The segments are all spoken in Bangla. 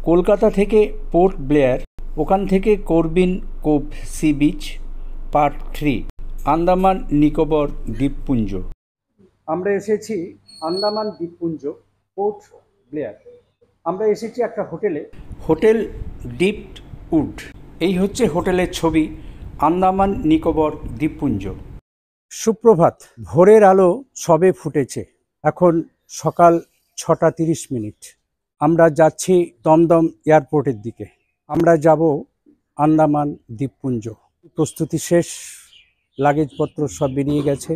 কলকাতা থেকে পোর্ট ব্লেয়ার, ওখান থেকে Corbyn Cove sea beach, part 3, Andaman Nicobar দ্বীপপুঞ্জ। আমরা এসেছি আন্দামান দ্বীপপুঞ্জ, পোর্ট ব্লেয়ার। আমরা এসেছি একটা হোটেলে, হোটেল ডিপড উড। এই হচ্ছে হোটেলের ছবি, আন্দামান নিকোবর দ্বীপপুঞ্জ। সুপ্রভাত, ভোরের আলো সবে ফুটেছে। এখন সকাল 6:30। আমরা যাচ্ছি দমদম এয়ারপোর্টের দিকে। আমরা যাব আন্দামান দ্বীপপুঞ্জ। প্রস্তুতি শেষ, লাগেজপত্র সব বেরিয়ে গেছে,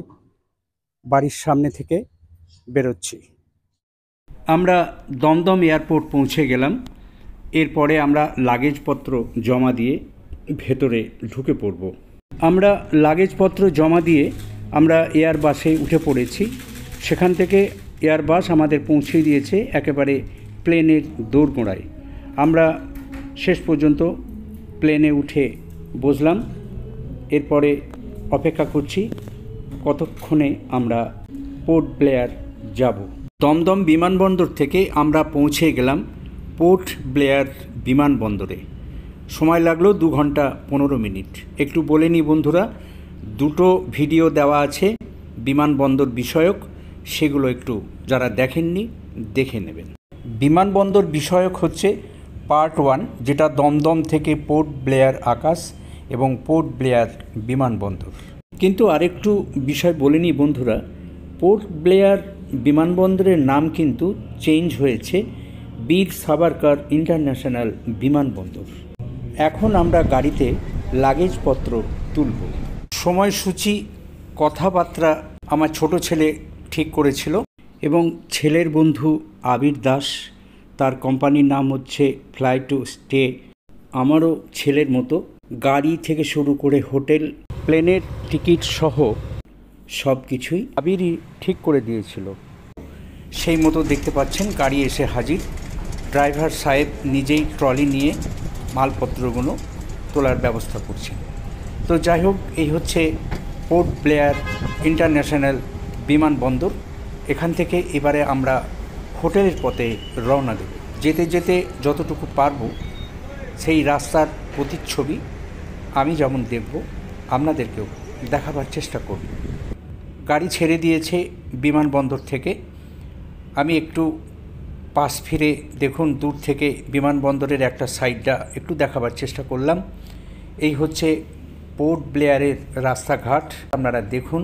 বাড়ির সামনে থেকে বেরোচ্ছি। আমরা দমদম এয়ারপোর্ট পৌঁছে গেলাম। এরপরে আমরা লাগেজপত্র জমা দিয়ে ভেতরে ঢুকে পড়ব। আমরা লাগেজপত্র জমা দিয়ে আমরা এয়ারবাসে উঠে পড়েছি। সেখান থেকে এয়ারবাস আমাদের পৌঁছে দিয়েছে একেবারে প্লেনের দোরগোড়ায়। আমরা শেষ পর্যন্ত প্লেনে উঠে বসলাম। এরপরে অপেক্ষা করছি কতক্ষণে আমরা পোর্ট ব্লেয়ার যাব। দমদম বিমানবন্দর থেকে আমরা পৌঁছে গেলাম পোর্ট ব্লেয়ার বিমানবন্দরে। সময় লাগলো 2 ঘন্টা 15 মিনিট। একটু বলে নিই বন্ধুরা, 2টো ভিডিও দেওয়া আছে বিমানবন্দর বিষয়ক, সেগুলো একটু যারা দেখেননি দেখে নেবেন। বিমানবন্দর বিষয়ক হচ্ছে পার্ট 1, যেটা দমদম থেকে পোর্ট ব্লেয়ার আকাশ এবং পোর্ট ব্লেয়ার বিমানবন্দর। কিন্তু আরেকটু বিষয় বলে নিই বন্ধুরা, পোর্ট ব্লেয়ার বিমানবন্দরের নাম কিন্তু চেঞ্জ হয়েছে বীর সাভারকর ইন্টারন্যাশনাল বিমানবন্দর। এখন আমরা গাড়িতে লাগেজপত্র তুলব। সময়সূচি, কথাবার্তা আমার ছোট ছেলে ঠিক করেছিল এবং ছেলের বন্ধু আবির দাস, তার কোম্পানির নাম হচ্ছে ফ্লাই টু স্টে। আমারও ছেলের মতো গাড়ি থেকে শুরু করে হোটেল, প্লেনের টিকিট সহ সব কিছুই আবিরই ঠিক করে দিয়েছিল। সেই মতো দেখতে পাচ্ছেন গাড়ি এসে হাজির। ড্রাইভার সাহেব নিজেই ট্রলি নিয়ে মালপত্রগুলো তোলার ব্যবস্থা করছেন। তো যাই হোক, এই হচ্ছে পোর্ট ব্লেয়ার ইন্টারন্যাশনাল বিমানবন্দর। এখান থেকে এবারে আমরা হোটেলের পথে রওনা দেব। যেতে যেতে যতটুকু পারবো সেই রাস্তার প্রতিচ্ছবি আমি যেমন দেখব, আপনাদেরকেও দেখাবার চেষ্টা করব। গাড়ি ছেড়ে দিয়েছে বিমানবন্দর থেকে। আমি একটু পাশ ফিরে দেখুন, দূর থেকে বিমানবন্দরের একটা সাইডটা একটু দেখাবার চেষ্টা করলাম। এই হচ্ছে পোর্ট ব্লেয়ারের রাস্তাঘাট, আপনারা দেখুন।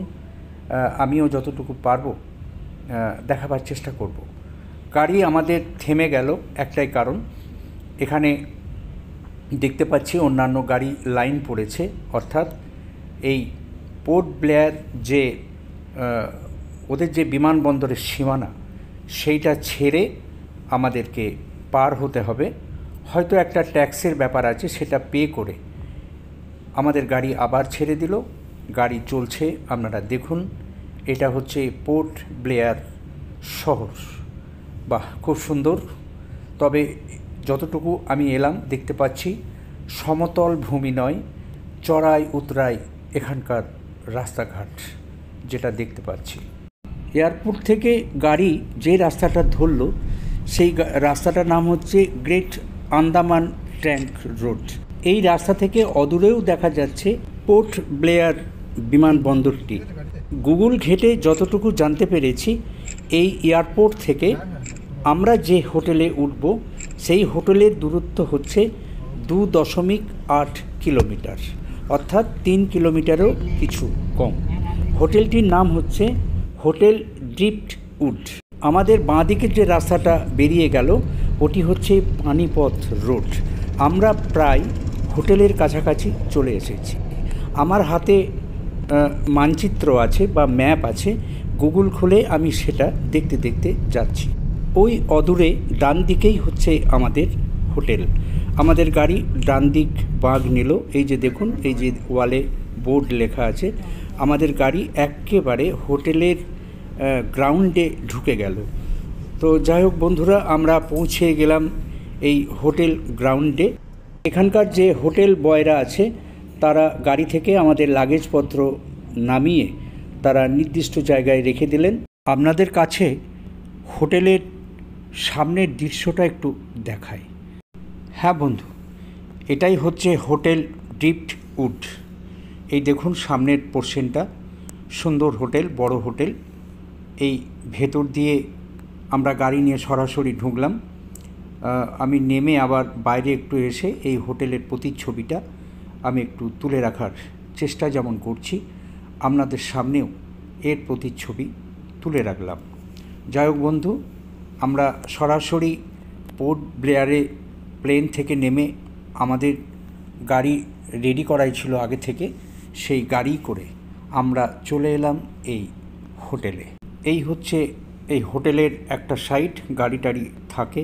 আমিও যতটুকু পারবো দেখাবার চেষ্টা করব। গাড়ি আমাদের থেমে গেল একটাই কারণ, এখানে দেখতে পাচ্ছি অন্যান্য গাড়ি লাইন পড়েছে। অর্থাৎ এই পোর্ট ব্লেয়ার যে ওদের যে বিমানবন্দরের সীমানা, সেইটা ছেড়ে আমাদেরকে পার হতে হবে। হয়তো একটা ট্যাক্সের ব্যাপার আছে, সেটা পে করে আমাদের গাড়ি আবার ছেড়ে দিল। গাড়ি চলছে, আপনারা দেখুন। এটা হচ্ছে পোর্ট ব্লেয়ার শহর। বাহ, খুব সুন্দর। তবে যতটুকু আমি এলাম দেখতে পাচ্ছি সমতল ভূমি নয়, চড়াই উতরাই এখানকার রাস্তাঘাট, যেটা দেখতে পাচ্ছি। এয়ারপোর্ট থেকে গাড়ি যে রাস্তাটা ধরল, সেই রাস্তাটার নাম হচ্ছে গ্রেট আন্দামান ট্রাঙ্ক রোড। এই রাস্তা থেকে অদূরেও দেখা যাচ্ছে পোর্ট ব্লেয়ার বিমানবন্দরটি। গুগল ঘেঁটে যতটুকু জানতে পেরেছি, এই এয়ারপোর্ট থেকে আমরা যে হোটেলে উঠব সেই হোটেলের দূরত্ব হচ্ছে 2.8 কিলোমিটার, অর্থাৎ 3 কিলোমিটারও কিছু কম। হোটেলটির নাম হচ্ছে হোটেল ডিপড উড। আমাদের বাঁ দিকের যে রাস্তাটা বেরিয়ে গেল, ওটি হচ্ছে পানিপথ রোড। আমরা প্রায় হোটেলের কাছাকাছি চলে এসেছি। আমার হাতে মানচিত্র আছে বা ম্যাপ আছে, গুগল খুলে আমি সেটা দেখতে দেখতে যাচ্ছি। ওই অদূরে ডান দিকেই হচ্ছে আমাদের হোটেল। আমাদের গাড়ি ডান দিক বাঁক নিল। এই যে দেখুন, এই যে ওয়ালে বোর্ড লেখা আছে, আমাদের গাড়ি একেবারে হোটেলের গ্রাউন্ডে ঢুকে গেল। তো যাই হোক বন্ধুরা, আমরা পৌঁছে গেলাম এই হোটেল গ্রাউন্ডে। এখানকার যে হোটেল বয়রা আছে, তারা গাড়ি থেকে আমাদের লাগেজপত্র নামিয়ে তারা নির্দিষ্ট জায়গায় রেখে দিলেন। আপনাদের কাছে হোটেলের সামনের দৃশ্যটা একটু দেখাই। হ্যাঁ বন্ধু, এটাই হচ্ছে হোটেল ড্রিফট উড। এই দেখুন সামনের পোর্শনটা, সুন্দর হোটেল, বড় হোটেল। এই ভেতর দিয়ে আমরা গাড়ি নিয়ে সরাসরি ঢুকলাম। আমি নেমে আবার বাইরে একটু এসে এই হোটেলের প্রতিচ্ছবিটা আমি একটু তুলে রাখার চেষ্টা যেমন করছি, আপনাদের সামনেও এর প্রতিচ্ছবি তুলে রাখলাম। যাই হোক বন্ধু, আমরা সরাসরি পোর্ট ব্লেয়ারে প্লেন থেকে নেমে আমাদের গাড়ি রেডি করাই ছিল আগে থেকে, সেই গাড়ি করে আমরা চলে এলাম এই হোটেলে। এই হচ্ছে এই হোটেলের একটা সাইড, গাড়ি টাড়ি থাকে।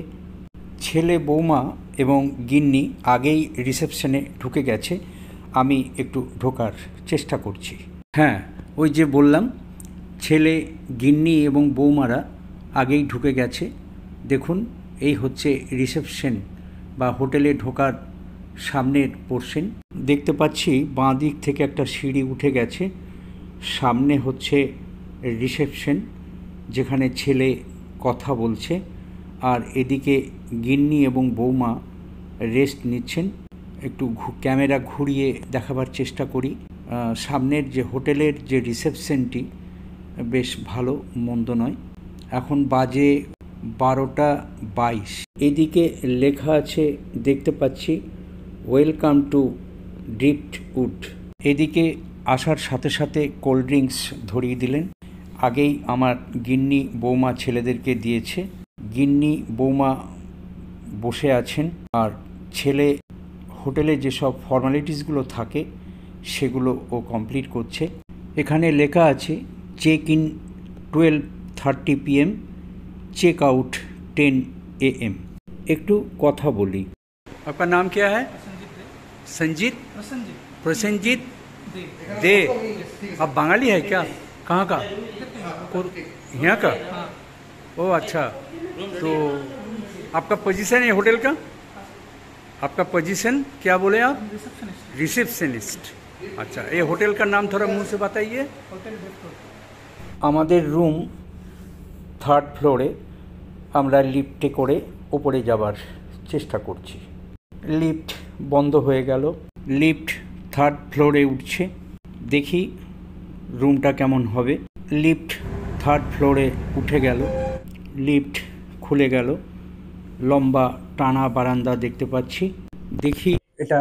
ছেলে, বৌমা এবং গিন্নি আগেই রিসেপশনে ঢুকে গেছে, আমি একটু ঢোকার চেষ্টা করছি। হ্যাঁ, ওই যে বললাম, ছেলে, গিন্নি এবং বৌমারা আগেই ঢুকে গেছে। দেখুন, এই হচ্ছে রিসেপশন বা হোটেলে ঢোকার সামনের পোর্শন। দেখতে পাচ্ছি বাঁ দিক থেকে একটা সিঁড়ি উঠে গেছে, সামনে হচ্ছে রিসেপশন যেখানে ছেলে কথা বলছে, আর এদিকে গিন্নি এবং বৌমা রেস্ট নিচ্ছেন। একটু ক্যামেরা ঘুরিয়ে দেখাবার চেষ্টা করি। সামনের যে হোটেলের যে রিসেপশনটি বেশ ভালো, মন্দ নয়। এখন বাজে 12:22। এদিকে লেখা আছে, দেখতে পাচ্ছি, ওয়েলকাম টু ড্রিফট উড। এদিকে আসার সাথে সাথে কোল্ড ড্রিঙ্কস ধরিয়ে দিলেন। আগেই আমার গিন্নি, বৌমা ছেলেদেরকে দিয়েছে। গিন্নি, বৌমা বসে আছেন, আর ছেলে হোটেলে যেসব ফর্মালিটিসগুলো থাকে সেগুলো ও কমপ্লিট করছে। এখানে লেখা আছে check in 12:30 PM, check out 10 AM। একটু কথা বলি। আপনার নাম क्या है? संजीत? प्रसन्नजीत दे। आप बंगाली है क्या? कहाँ का? यहाँ का? ओ अच्छा। तो आपका पोजीशन है होटल का? आपका पोजीशन क्या बोले आप? रिसेप्शनिस्ट। अच्छा, ये होटल का नाम थोड़ा मुंह से बताइए। আমাদের রুম 3rd ফ্লোরে। আমরা লিফটে করে ওপরে যাবার চেষ্টা করছি। লিফট বন্ধ হয়ে গেল। লিফট 3rd ফ্লোরে উঠছে, দেখি রুমটা কেমন হবে। লিফট 3rd ফ্লোরে উঠে গেল, লিফট খুলে গেল। লম্বা টানা বারান্দা দেখতে পাচ্ছি। দেখি, এটা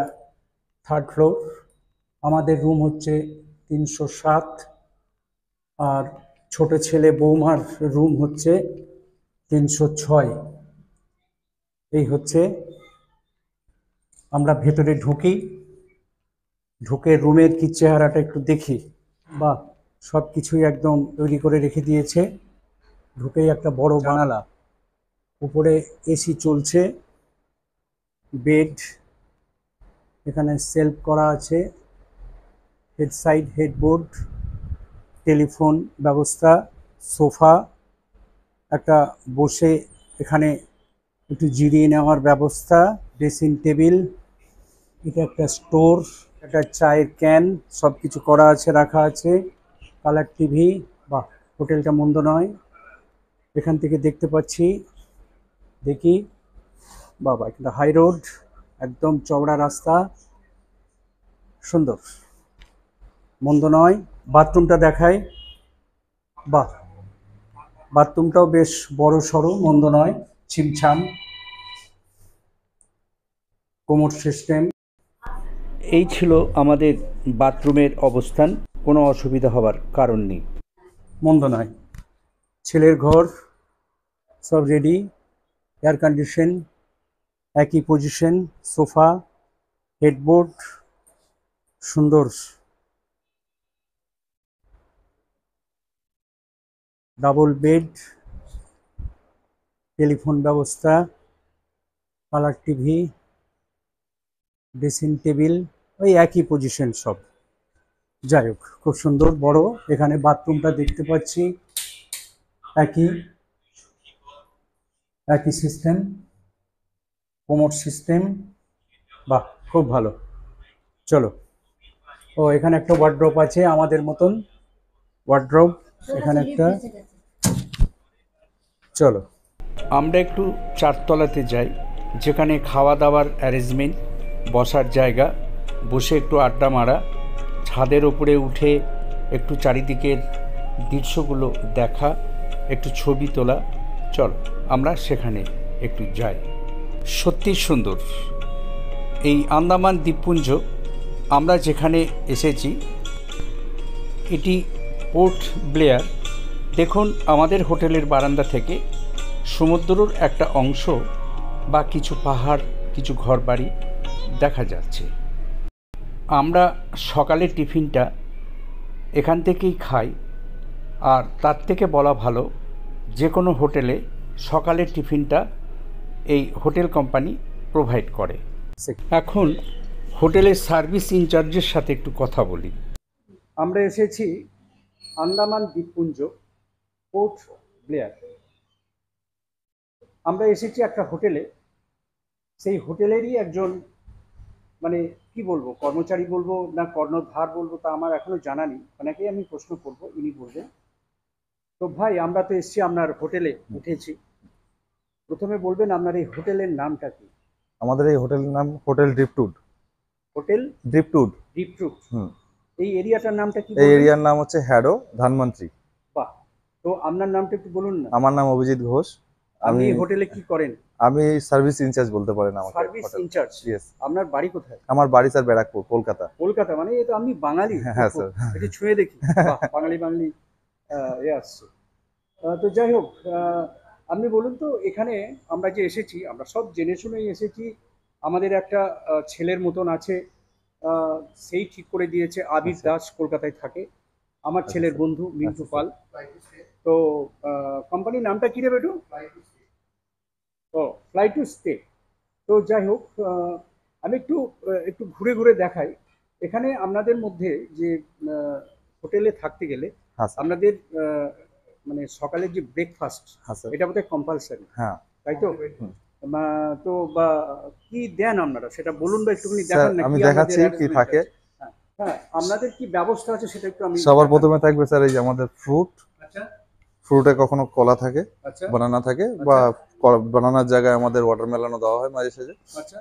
3rd ফ্লোর। আমাদের রুম হচ্ছে 307, আর ছোট ছেলে বৌমার রুম হচ্ছে 306। এই হচ্ছে, আমরা ভেতরে ঢুকে রুমের কি চেহারাটা একটু দেখি। বাহ, সব কিছুই একদম তৈরি করে রেখে দিয়েছে। ঢুকেই একটা বড় জানালা, উপরে এসি চলছে, বেড, এখানে সেলফ করা আছে, হেডসাইড হেডবোর্ড, টেলিফোন ব্যবস্থা, সোফা, একটা বসে এখানে একটু জিরিয়ে নেওয়ার ব্যবস্থা, ড্রেসিং টেবিল, এটা একটা স্টোর, একটা চায়ের ক্যান, সব কিছু করা আছে, রাখা আছে, কালার টিভি। বাহ, হোটেলটা মন্দ নয়। এখান থেকে দেখতে পাচ্ছি, দেখি, বাবা, এটা হাই রোড, একদম চওড়া রাস্তা, সুন্দর, মন্দ নয়। বাথরুমটা দেখায়, বাহ, বাথরুমটাও বেশ বড় সড়ো, মন্দ নয়, ছিমছাম, কোমোড সিস্টেম। এই ছিল আমাদের বাথরুমের অবস্থান, কোনো অসুবিধা হবার কারণ নেই, মন্দ নয়। ছেলের ঘর সব রেডি, এয়ার কন্ডিশন, একই পজিশন, সোফা, হেডবোর্ড, সুন্দর, ডাবল বেড, টেলিফোন ব্যবস্থা, কালার টিভি, ড্রেসিং টেবিল, ওই একই পজিশন সব। যাই হোক, খুব সুন্দর বড়। এখানে বাথরুমটা দেখতে পাচ্ছি একই সিস্টেম, কোমোড সিস্টেম। বাহ, খুব ভালো। চলো, ও এখানে একটা ওয়ার্ড্রোব আছে আমাদের মতন, ওয়ার্ড্রোব এখানে একটা। চলো আমরা একটু 4 তলাতে যাই। যেখানে খাওয়া দাওয়ার অ্যারেঞ্জমেন্ট, বসার জায়গা, বসে একটু আড্ডা মারা, ছাদের ওপরে উঠে একটু চারিদিকের দৃশ্যগুলো দেখা, একটু ছবি তোলা। চলো আমরা সেখানে একটু যাই। সত্যি সুন্দর এই আন্দামান দ্বীপপুঞ্জ। আমরা যেখানে এসেছি এটি পোর্ট ব্লেয়ার। দেখুন আমাদের হোটেলের বারান্দা থেকে সমুদ্রের একটা অংশ বা কিছু পাহাড়, কিছু ঘরবাড়ি দেখা যাচ্ছে। আমরা সকালের টিফিনটা এখান থেকেই খাই, আর তার থেকে বলা ভালো যে কোনো হোটেলে সকালের টিফিনটা এই হোটেল কোম্পানি প্রোভাইড করে। এখন হোটেলের সার্ভিস ইনচার্জের সাথে একটু কথা বলি। আমরা এসেছি আন্দামান দ্বীপপুঞ্জ, পোর্ট ব্লেয়ার। আমরা এসেছি একটা হোটেলে। সেই হোটেলেরই একজন, মানে কি বলবো, কর্মচারী বলবো না কর্ণধার বলবো তা আমার এখনো জানা নেই, ওনাকেই আমি প্রশ্ন করবো, ইনি বলবেন। তো ভাই, আমরা তো এসেছি আপনার হোটেলে, উঠেছি, প্রথমে বলবেন আপনার এই হোটেলের নামটা কি? আমাদের এই হোটেলের নাম হোটেল ড্রিপটুড। হোটেল ড্রিপটুড। ড্রিপটুড। এই এরিয়াটার নামটা কি? এই এরিয়ার নাম হচ্ছে হ্যাডো, ধানমন্ত্রী। বাহ। তো আপনার নামটা একটু বলুন না। আমার নাম অভিজিৎ ঘোষ। আপনি হোটেলে কি করেন? আমি সার্ভিস ইনচার্জ বলতে পারেন আমাকে। Service incharge? ইয়েস। আপনার বাড়ি কোথায়? আমার বাড়ি স্যার ব্যারাকপুর, কলকাতা। কলকাতা? মানে এটা আমি বাঙালি। হ্যাঁ স্যার। একটু ছুঁয়ে দেখি। বাঙালি বাঙালি আসছে। তো যাই হোক, আপনি বলুন তো, এখানে আমরা যে এসেছি, আমরা সব জেনে শুনেই এসেছি। আমাদের একটা ছেলের মতন আছে, সেই ঠিক করে দিয়েছে। আবির দাস কলকাতায় থাকে, আমার ছেলের বন্ধু মিন্টু পাল। তো কোম্পানির নামটা কি রে বেটু? ও, ফ্লাই টু স্টে। তো যাই হোক, আমি একটু ঘুরে ঘুরে দেখাই। এখানে আপনাদের মধ্যে যে হোটেলে থাকতে গেলে আপনাদের মানে সকালের যে ব্রেকফাস্ট, এটা বোধহয় কম্পালসারি। হ্যাঁ, তাই তো? তো বা কি দেন আপনারা সেটা বলুন, বা একটুখানি দেখান না। আমি দেখাচ্ছি কি থাকে। হ্যাঁ, আপনাদের কি ব্যবস্থা আছে সেটা একটু আমি। সবার প্রথমে থাকবে স্যার এই যে আমাদের ফ্রুট। আচ্ছা। ফ্রুটে কখনো কলা থাকে, আচ্ছা, বানানা থাকে, বা বানানার জায়গায় আমাদের ওয়াটারমেলনও দেওয়া হয় মাঝে সাঝে। আচ্ছা।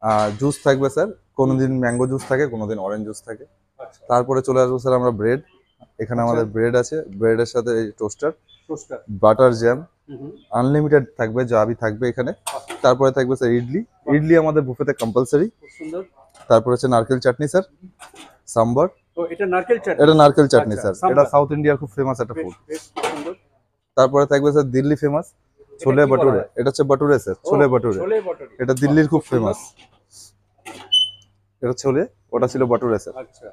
আর জুস থাকবে স্যার, কোনোদিন ম্যাঙ্গো জুস থাকে, কোনোদিন অরেঞ্জ জুস থাকে। তারপরে চলে আসবো স্যার আমরা ব্রেড। এখানে আমাদের ব্রেড আছে, ব্রেডের সাথে এই টোস্টার, বাটার জ্যাম, আনলিমিটেড থাকবে, জাবি থাকবে এখানে। তারপরে থাকবে স্যার ইডলি। ইডলি আমাদের বুফেতে কম্পালসারি। তারপরে হচ্ছে নারকেল চাটনি স্যার, সাম্বার। এটা নারকেল চাটনি? এটা নারকেল চাটনি স্যার। এটা সাউথ ইন্ডিয়ার খুব ফেমাস একটা ফুড। তারপরে থাকবে স্যার দিল্লি ফেমাস ছোলে ভটুরে। এটা হচ্ছে ভটুরে স্যার, ছোলে ভটুরে। এটা দিল্লির খুব ফেমাস। এটা ছোলে, ওটা ছিল ভটুরে স্যার। আচ্ছা।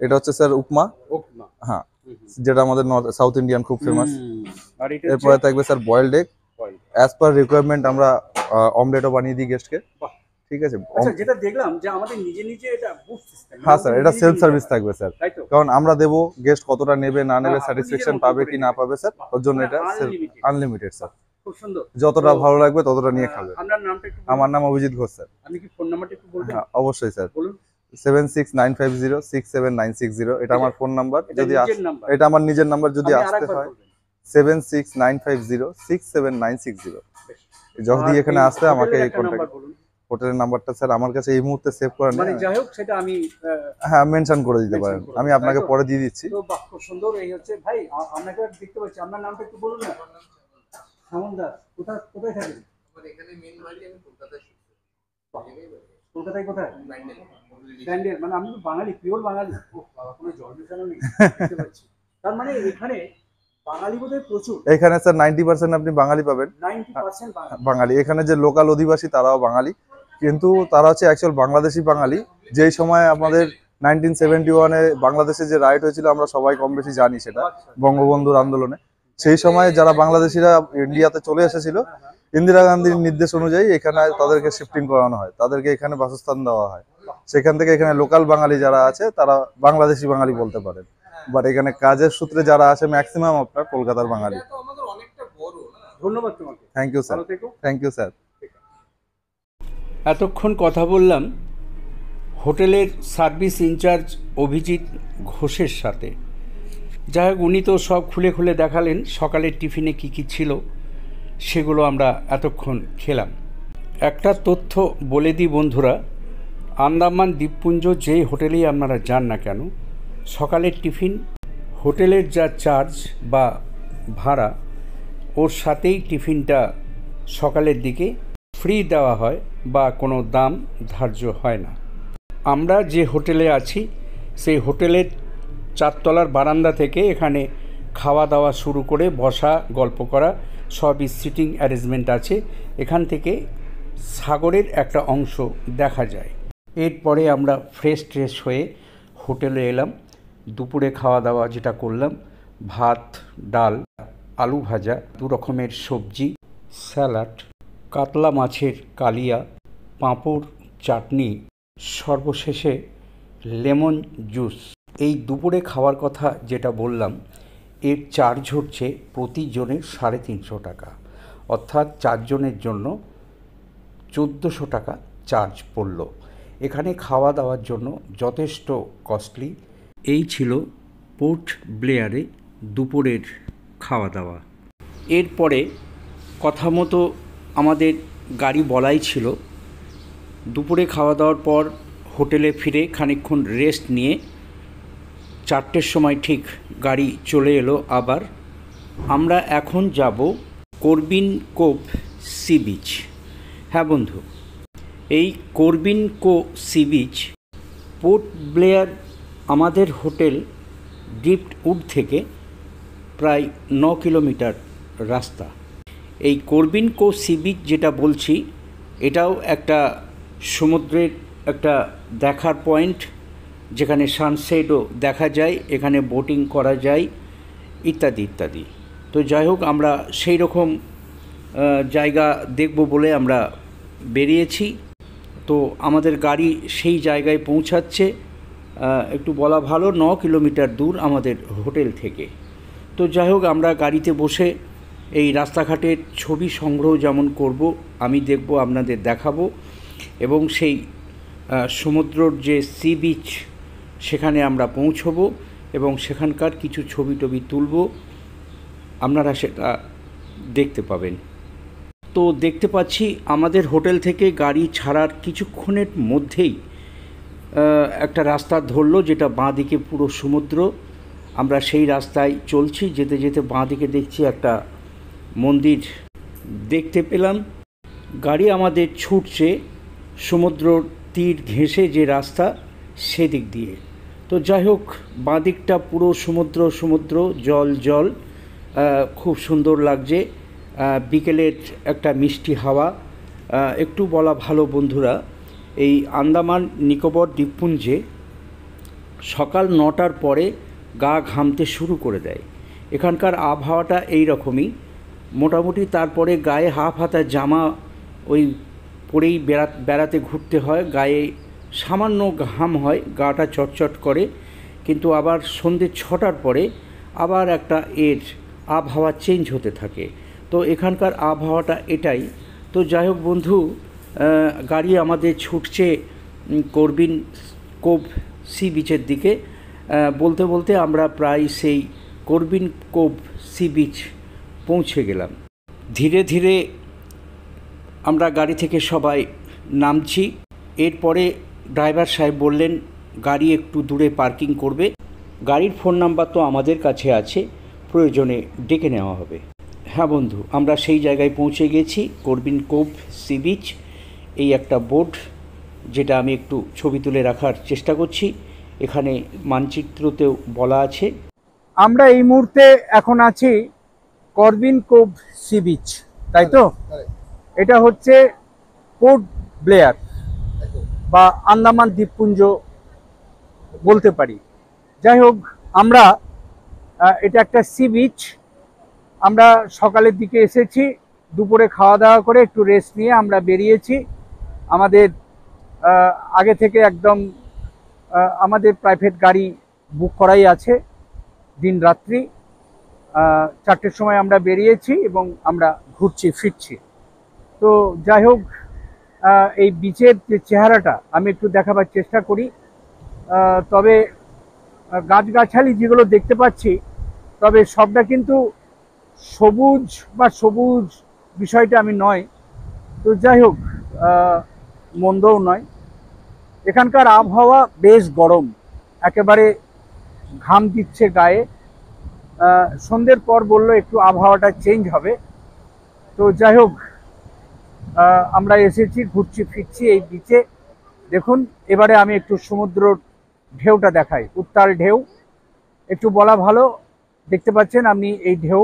এটা হচ্ছে স্যার উপমা। উপমা, হ্যাঁ, যেটা আমাদের সাউথ ইন্ডিয়ান খুব ফেমাস। এরপরে থাকবে sir boiled egg. As per requirement আমরা অমলেটও বানিয়ে দিই গেস্টকে। ঠিক আছে। আচ্ছা, যেটা দেখলাম যে আমাদের নিজে নিজে এটা বুফ সিস্টেম। হ্যাঁ স্যার, এটা সেলফ সার্ভিস থাকবে স্যার, কারণ আমরা দেবো, গেস্ট কতটা নেবে না নেবে, স্যাটিসফ্যাকশন পাবে কি না পাবে স্যার, ওর জন্য এটা আনলিমিটেড স্যার। খুব সুন্দর, যতটা ভালো লাগবে ততটা নিয়ে খাবে। আপনার নামটা একটু? আমার নাম অভিজিৎ ঘোষ স্যার। আমি কি ফোন নাম্বারটা একটু বলবেন? হ্যাঁ অবশ্যই স্যার, বলুন। 7695067960 এটা আমার ফোন নাম্বার। যদি এটা আমার নিজের নাম্বার, যদি আসতে হয় 7695067960। যদি এখানে আসতে আমাকে কন্টাক্ট। হোটেলের নাম্বারটা স্যার আমার কাছে এই মুহূর্তে সেভ করে নেই, মানে যাই হোক সেটা আমি হ্যাঁ মেনশন করে দিতে পারেন, আমি আপনাকে পরে দিয়ে দিচ্ছি। তো বাহ, খুব সুন্দর। এই হচ্ছে ভাই, আপনাকে দেখতে পাচ্ছি, আপনার নামটা একটু বলুন না। সামন দাস। কোথায় থাকেন? আমার এখানে মেইন বাড়ি, আমি কলকাতায় শিফট। কলকাতায় কোথায়? ব্যান্ডেল। মানে আমি তো বাঙালি, পিওর বাঙালি। কোনো জল মেশানো নেই, দেখতে পাচ্ছি। তার মানে এখানে বাঙালি বোধহয় প্রচুর। এখানে স্যার 90% আপনি বাঙালি পাবেন। 90% বাঙালি। এখানে যে লোকাল অধিবাসী তারাও বাঙালি, কিন্তু তারা হচ্ছে অ্যাকচুয়াল বাংলাদেশি বাঙালি। যেই সময় আমাদের 1971-এ বাংলাদেশে যে রাইট হয়েছিল, আমরা সবাই কম বেশি জানি সেটা, বঙ্গবন্ধুর আন্দোলনে। সেই সময় যারা বাংলাদেশিরা ইন্ডিয়াতে চলে এসেছিল, ইন্দিরা গান্ধীর নির্দেশ অনুযায়ী এখানে তাদেরকে শিফটিং করানো হয়, তাদেরকে এখানে বাসস্থান দেওয়া হয়। সেখান থেকে এখানে লোকাল বাঙালি যারা আছে তারা বাংলাদেশি বাঙালি বলতে পারেন, বাট এখানে কাজের সূত্রে যারা আছে ম্যাক্সিমাম আপনার কলকাতার বাঙালি। ধন্যবাদ তোমাকে। Thank you sir. Thank you sir. এতক্ষণ কথা বললাম হোটেলের সার্ভিস ইনচার্জ অভিজিৎ ঘোষের সাথে। যাই হোক, উনি তো সব খুলে খুলে দেখালেন সকালের টিফিনে কি কি ছিল, সেগুলো আমরা এতক্ষণ খেলাম। একটা তথ্য বলে দিই বন্ধুরা, আন্দামান দ্বীপপুঞ্জ যেই হোটেলেই আপনারা যান না কেন, সকালের টিফিন, হোটেলের যা চার্জ বা ভাড়া, ওর সাথেই টিফিনটা সকালের দিকে ফ্রি দেওয়া হয় বা কোনো দাম ধার্য হয় না। আমরা যে হোটেলে আছি সেই হোটেলের 4 তলার বারান্দা থেকে এখানে খাওয়া দাওয়া শুরু করে বসা, গল্প করা সবই সিটিং অ্যারেঞ্জমেন্ট আছে। এখান থেকে সাগরের একটা অংশ দেখা যায়। এরপরে আমরা ফ্রেশ হয়ে হোটেলে এলাম। দুপুরে খাওয়া দাওয়া যেটা করলাম, ভাত, ডাল, আলু ভাজা, 2 রকমের সবজি, স্যালাড, কাতলা মাছের কালিয়া, পাঁপড়, চাটনি, সর্বশেষে লেমন জুস। এই দুপুরে খাওয়ার কথা যেটা বললাম, এর চার্জ হচ্ছে প্রতিজনের 350 টাকা, অর্থাৎ 4 জনের জন্য 1400 টাকা চার্জ পড়ল। এখানে খাওয়া দাওয়ার জন্য যথেষ্ট কস্টলি। এই ছিল পোর্ট ব্লেয়ারে দুপুরের খাওয়া দাওয়া। এরপরে কথা মতো আমাদের গাড়ি বলাই ছিল। দুপুরে খাওয়া দাওয়ার পর হোটেলে ফিরে খানিকক্ষণ রেস্ট নিয়ে 4টের সময় ঠিক গাড়ি চলে এলো আবার। আমরা এখন যাব করবিন কোভ সি বিচ। হ্যাঁ বন্ধু, এই করবিন কোভ সি বিচ পোর্ট ব্লেয়ার আমাদের হোটেল ড্রিফটউড থেকে প্রায় 9 কিলোমিটার রাস্তা। এই করবিন কোভ সি বিচ যেটা বলছি, এটাও একটা সমুদ্রের একটা দেখার পয়েন্ট, যেখানে সানসেটও দেখা যায়, এখানে বোটিং করা যায় ইত্যাদি ইত্যাদি। তো যাই হোক, আমরা সেই রকম জায়গা দেখব বলে আমরা বেরিয়েছি। তো আমাদের গাড়ি সেই জায়গায় পৌঁছাচ্ছে। একটু বলা ভালো, 9 কিলোমিটার দূর আমাদের হোটেল থেকে। তো যাই হোক, আমরা গাড়িতে বসে এই রাস্তাঘাটের ছবি সংগ্রহ যেমন করব, আমি দেখব, আপনাদের দেখাবো, এবং সেই সমুদ্রর যে সি বিচ সেখানে আমরা পৌঁছবো এবং সেখানকার কিছু ছবি টবি তুলব, আপনারা সেটা দেখতে পাবেন। তো দেখতে পাচ্ছি আমাদের হোটেল থেকে গাড়ি ছাড়ার কিছুক্ষণের মধ্যেই একটা রাস্তা ধরলো, যেটা বাঁ দিকে পুরো সমুদ্র। আমরা সেই রাস্তায় চলছি, যেতে যেতে বাঁ দিকে দেখছি একটা মন্দির দেখতে পেলাম। গাড়ি আমাদের ছুটছে সমুদ্র তীর ঘেঁষে যে রাস্তা সেদিক দিয়ে। তো যাই হোক, বাঁ দিকটা পুরো সমুদ্র, জল, খুব সুন্দর লাগছে। বিকেলের একটা মিষ্টি হাওয়া। একটু বলা ভালো বন্ধুরা, এই আন্দামান নিকোবর দ্বীপপুঞ্জে সকাল 9টার পরে গা ঘামতে শুরু করে দেয়। এখানকার আবহাওয়াটা এই রকমই মোটামুটি। তারপরে গায়ে হাফ হাতা জামা ওই পরেই বেড়াতে ঘুরতে হয়। গায়ে সামান্য ঘাম হয়, গাটা চটচট করে, কিন্তু আবার সন্ধ্যে 6টার পরে আবার একটা এর আবহাওয়া চেঞ্জ হতে থাকে। তো এখানকার আবহাওয়াটা এটাই। তো যাই হোক বন্ধু, গাড়ি আমাদের ছুটছে করবিন কোভ সি বিচের দিকে। বলতে বলতে আমরা প্রায় সেই করবিন কোভ সি বিচ পৌঁছে গেলাম। ধীরে ধীরে আমরা গাড়ি থেকে সবাই নামছি। এরপরে ড্রাইভার সাহেব বললেন গাড়ি একটু দূরে পার্কিং করবে। গাড়ির ফোন নাম্বার তো আমাদের কাছে আছে, প্রয়োজনে ডেকে নেওয়া হবে। হ্যাঁ বন্ধু, আমরা সেই জায়গায় পৌঁছে গেছি, করবিন কোভ সি বিচ। এই একটা বোর্ড, যেটা আমি একটু ছবি তুলে রাখার চেষ্টা করছি, এখানে মানচিত্রতেও বলা আছে। আমরা এই মুহূর্তে এখন আছি করবিন কোভ সি বিচ, তাই তো? এটা হচ্ছে পোর্ট ব্লেয়ার বা আন্দামান দ্বীপপুঞ্জ বলতে পারি। যাই হোক, আমরা এটা একটা সি বিচ। আমরা সকালের দিকে এসেছি, দুপুরে খাওয়া দাওয়া করে একটু রেস্ট নিয়ে আমরা বেরিয়েছি। আমাদের আগে থেকে একদম আমাদের প্রাইভেট গাড়ি বুক করাই আছে দিন রাত্রি। 4টের সময় আমরা বেরিয়েছি এবং আমরা ফিরছি। তো যাই হোক, এই বিচের যে চেহারাটা আমি একটু দেখাবার চেষ্টা করি। তবে গাছগাছালি যেগুলো দেখতে পাচ্ছি, তবে সবটা কিন্তু সবুজ বিষয়টা আমি নয়। তো যাই হোক, মন্দও নয়। এখানকার আবহাওয়া বেশ গরম, একেবারে ঘাম দিচ্ছে গায়ে। সন্ধ্যের পর বললো একটু আবহাওয়াটা চেঞ্জ হবে। তো যাই হোক, আমরা এসেছি, ঘুরছি ফিরছি এই বিচে। দেখুন, এবারে আমি একটু সমুদ্র ঢেউটা দেখাই, উত্তাল ঢেউ। একটু বলা ভালো, দেখতে পাচ্ছেন আপনি এই ঢেউ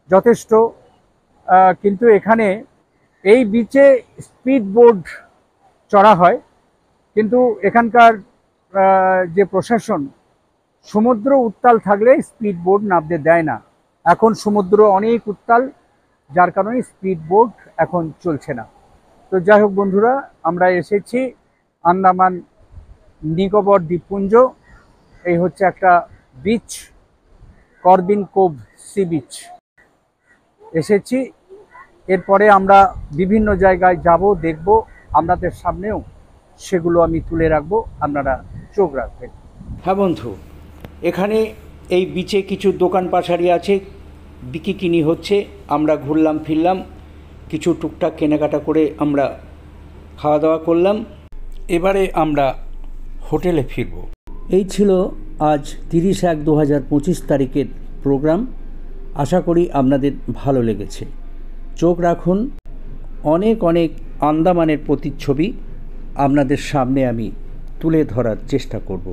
যথেষ্ট। কিন্তু এখানে এই বিচে স্পিড বোট চড়া হয়, কিন্তু এখানকার যে প্রশাসন সমুদ্র উত্তাল থাকলে স্পিড বোট নামতে দেয় না। এখন সমুদ্র অনেক উত্তাল, যার কারণে স্পিড বোট এখন চলছে না। তো যাই হোক বন্ধুরা, আমরা এসেছি আন্দামান নিকোবর দ্বীপপুঞ্জ। এই হচ্ছে একটা beach, Corbyn Cove sea beach এসেছি। এরপরে আমরা বিভিন্ন জায়গায় যাব, দেখব, আপনাদের সামনেও সেগুলো আমি তুলে রাখবো, আপনারা চোখ রাখবেন। হ্যাঁ বন্ধু, এখানে এই বিচে কিছু দোকান পাশারি আছে, বিক্রি কিনি হচ্ছে। আমরা ঘুরলাম ফিরলাম, কিছু টুকটাক কেনাকাটা করে আমরা খাওয়া দাওয়া করলাম। এবারে আমরা হোটেলে ফিরব। এই ছিল আজ 30/1/2025 তারিখের প্রোগ্রাম। আশা করি আপনাদের ভালো লেগেছে। চোখ রাখুন, অনেক অনেক আন্দামানের প্রতিচ্ছবি আপনাদের সামনে আমি তুলে ধরার চেষ্টা করব।